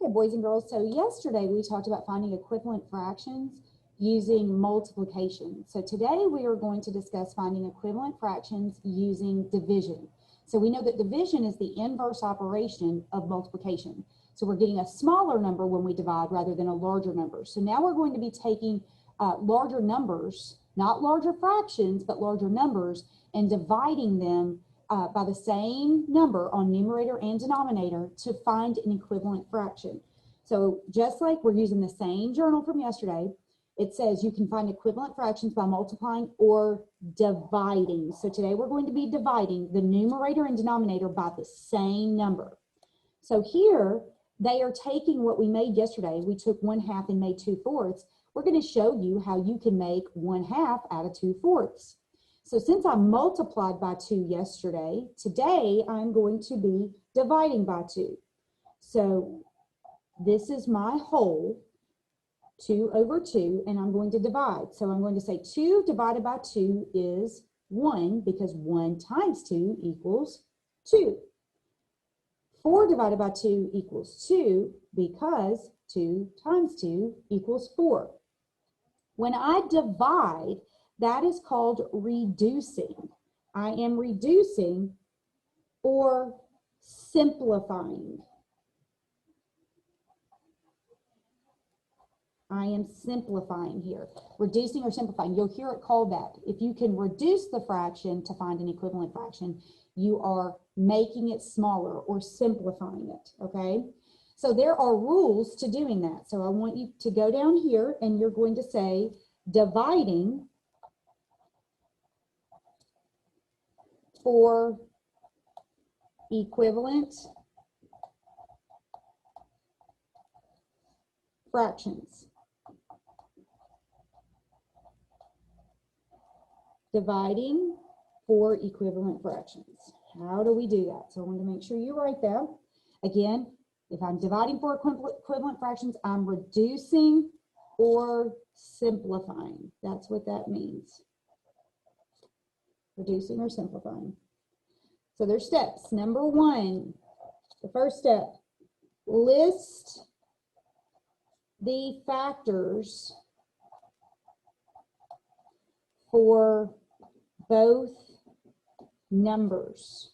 Okay, boys and girls, so yesterday we talked about finding equivalent fractions using multiplication. So today we are going to discuss finding equivalent fractions using division. So we know that division is the inverse operation of multiplication. So we're getting a smaller number when we divide rather than a larger number. So now we're going to be taking larger numbers, not larger fractions, but larger numbers, and dividing them by the same number on numerator and denominator to find an equivalent fraction. So just like we're using the same journal from yesterday, it says you can find equivalent fractions by multiplying or dividing. So today we're going to be dividing the numerator and denominator by the same number. So here they are taking what we made yesterday. We took 1/2 and made 2/4. We're going to show you how you can make 1/2 out of 2/4. So since I multiplied by 2 yesterday, today I'm going to be dividing by 2. So this is my whole, 2/2, and I'm going to divide. So I'm going to say 2 divided by 2 is 1, because 1 times 2 equals 2. 4 divided by 2 equals 2, because 2 times 2 equals 4. When I divide, that is called reducing. I am reducing or simplifying. I am simplifying here. Reducing or simplifying. You'll hear it called that. If you can reduce the fraction to find an equivalent fraction, you are making it smaller or simplifying it, okay? So there are rules to doing that. So I want you to go down here and you're going to say dividing for equivalent fractions. Dividing for equivalent fractions. How do we do that? So I want to make sure you write that. Again, if I'm dividing for equivalent fractions, I'm reducing or simplifying. That's what that means. Reducing or simplifying. So there's steps. Number 1, the first step, list the factors for both numbers.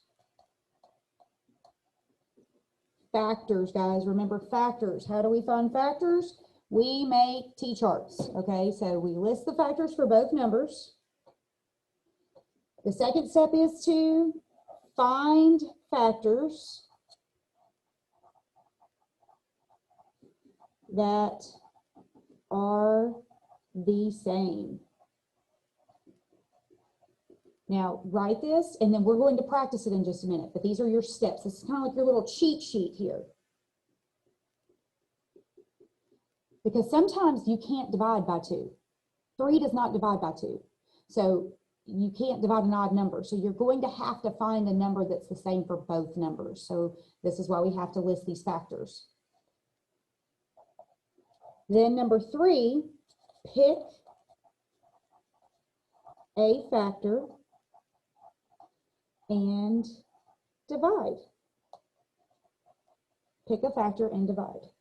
Factors, guys, remember factors. How do we find factors? We make T-charts, okay? So we list the factors for both numbers. The second step is to find factors that are the same. Now, write this, and then we're going to practice it in just a minute, but these are your steps. This is kind of like your little cheat sheet here. Because sometimes you can't divide by 2. 3 does not divide by 2. So you can't divide an odd number. So you're going to have to find a number that's the same for both numbers. So this is why we have to list these factors. Then number 3, pick a factor and divide. Pick a factor and divide.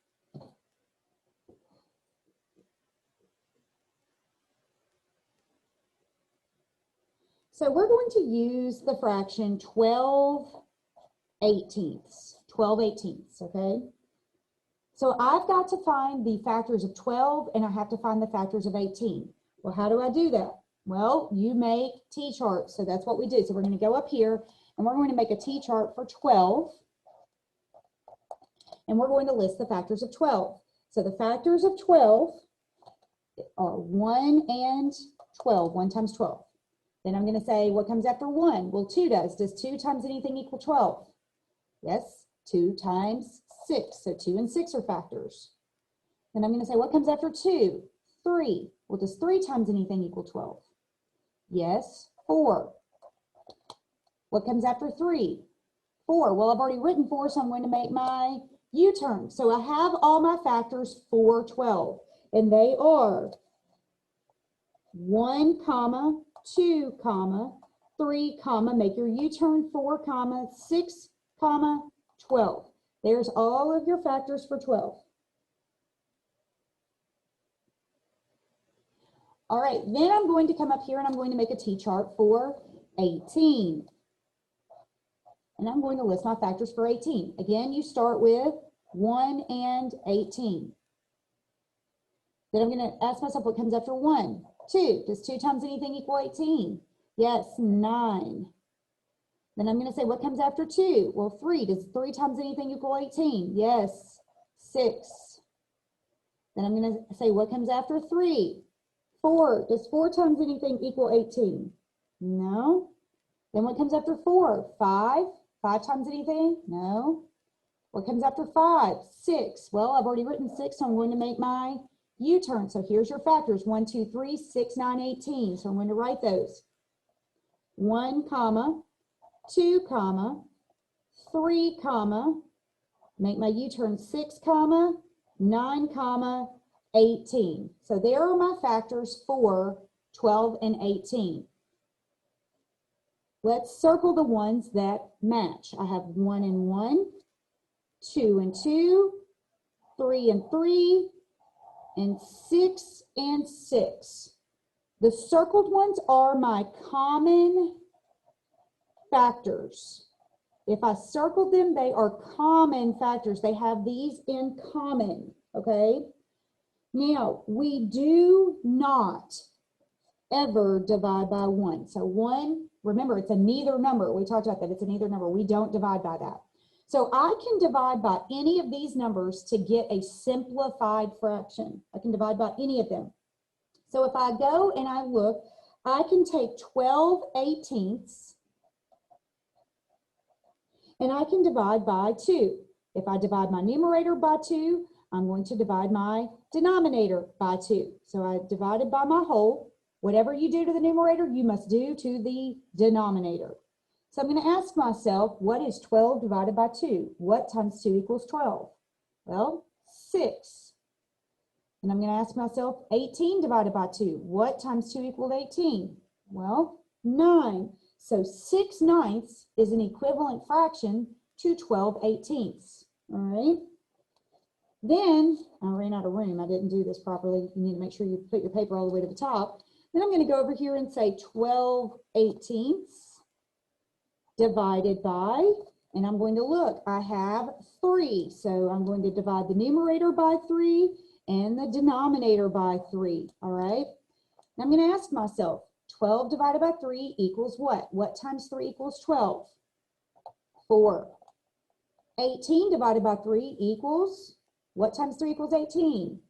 So we're going to use the fraction 12/18. 12/18, okay? So I've got to find the factors of 12 and I have to find the factors of 18. Well, how do I do that? Well, you make T-charts. So that's what we do. So we're going to go up here and we're going to make a T-chart for 12. And we're going to list the factors of 12. So the factors of 12 are 1 and 12. 1 times 12. Then I'm going to say, what comes after 1? Well, 2 does. Does 2 times anything equal 12? Yes. 2 times 6. So 2 and 6 are factors. Then I'm going to say, what comes after 2? 3. Well, does 3 times anything equal 12? Yes. 4. What comes after 3? 4. Well, I've already written 4, so I'm going to make my U-turn. So I have all my factors for 12, and they are 1, 2, 3, make your U-turn, 4, 6, 12. There's all of your factors for 12. All right, then I'm going to come up here and I'm going to make a T-chart for 18. And I'm going to list my factors for 18. Again, you start with 1 and 18. Then I'm going to ask myself what comes after 1. 2. Does 2 times anything equal 18? Yes, 9. Then I'm going to say what comes after 2? Well, 3. Does 3 times anything equal 18? Yes, 6. Then I'm going to say what comes after 3? 4. Does 4 times anything equal 18? No. Then what comes after 4? 5. 5 times anything? No. What comes after 5? 6. Well, I've already written 6, so I'm going to make my U-turn. So here's your factors. 1, 2, 3, 6, 9, 18. So I'm going to write those. 1, comma, 2, comma, 3, comma, make my U-turn 6, comma, 9, comma, 18. So there are my factors for 12 and 18. Let's circle the ones that match. I have 1 and 1, 2 and 2, 3 and 3, and 6 and 6. The circled ones are my common factors. If I circled them, they are common factors. They have these in common, okay? Now, we do not ever divide by 1. So 1, remember, it's a neither number. We talked about that. It's a neither number. We don't divide by that. So I can divide by any of these numbers to get a simplified fraction. I can divide by any of them. So if I go and I look, I can take 12/18 and I can divide by 2. If I divide my numerator by 2, I'm going to divide my denominator by 2. So I divided by my whole. Whatever you do to the numerator, you must do to the denominator. So I'm going to ask myself, what is 12 divided by 2? What times 2 equals 12? Well, 6. And I'm going to ask myself, 18 divided by 2. What times 2 equals 18? Well, 9. So 6/9 is an equivalent fraction to 12/18. All right. Then, I ran out of room. I didn't do this properly. You need to make sure you put your paper all the way to the top. Then I'm going to go over here and say 12/18 divided by, and I'm going to look, I have 3. So I'm going to divide the numerator by 3 and the denominator by 3. All right. Now I'm going to ask myself, 12 divided by 3 equals what? What times 3 equals 12? 4. 18 divided by 3 equals, what times 3 equals 18?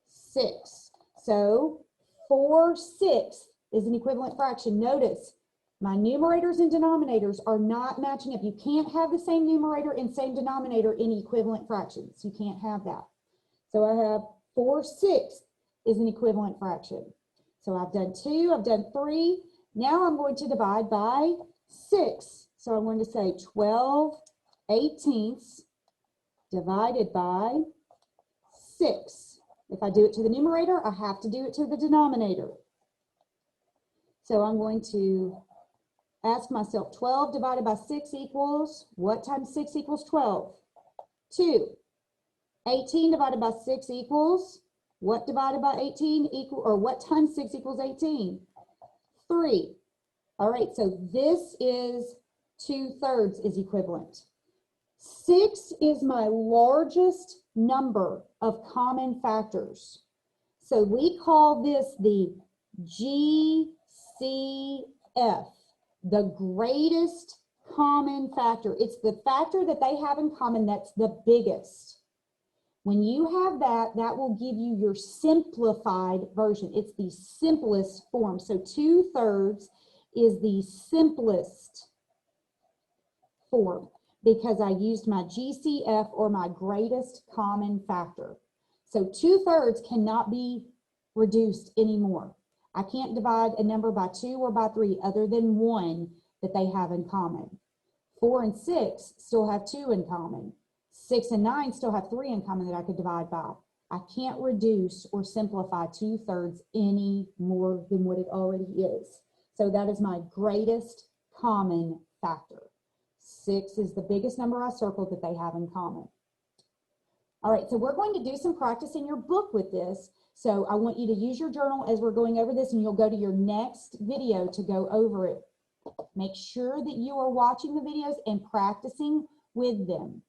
6. So 4/6 is an equivalent fraction. Notice my numerators and denominators are not matching up. You can't have the same numerator and same denominator in equivalent fractions. You can't have that. So I have 4/6 is an equivalent fraction. So I've done 2, I've done 3. Now I'm going to divide by 6. So I'm going to say 12/18 divided by 6. If I do it to the numerator, I have to do it to the denominator. So I'm going to ask myself, 12 divided by 6 equals, what times 6 equals 12? 2. 18 divided by 6 equals, what divided by 18 equal, or what times 6 equals 18? 3. All right, so this is 2/3 is equivalent. 6 is my largest number of common factors. So we call this the GCF, the greatest common factor. It's the factor that they have in common that's the biggest. When you have that, that will give you your simplified version. It's the simplest form. So 2/3 is the simplest form because I used my GCF, or my greatest common factor. So 2/3 cannot be reduced anymore. I can't divide a number by 2 or by 3 other than 1 that they have in common. 4 and 6 still have 2 in common. 6 and 9 still have 3 in common that I could divide by. I can't reduce or simplify 2/3 any more than what it already is. So that is my greatest common factor. 6 is the biggest number I circled that they have in common. All right, so we're going to do some practice in your book with this. So I want you to use your journal as we're going over this, and you'll go to your next video to go over it. Make sure that you are watching the videos and practicing with them.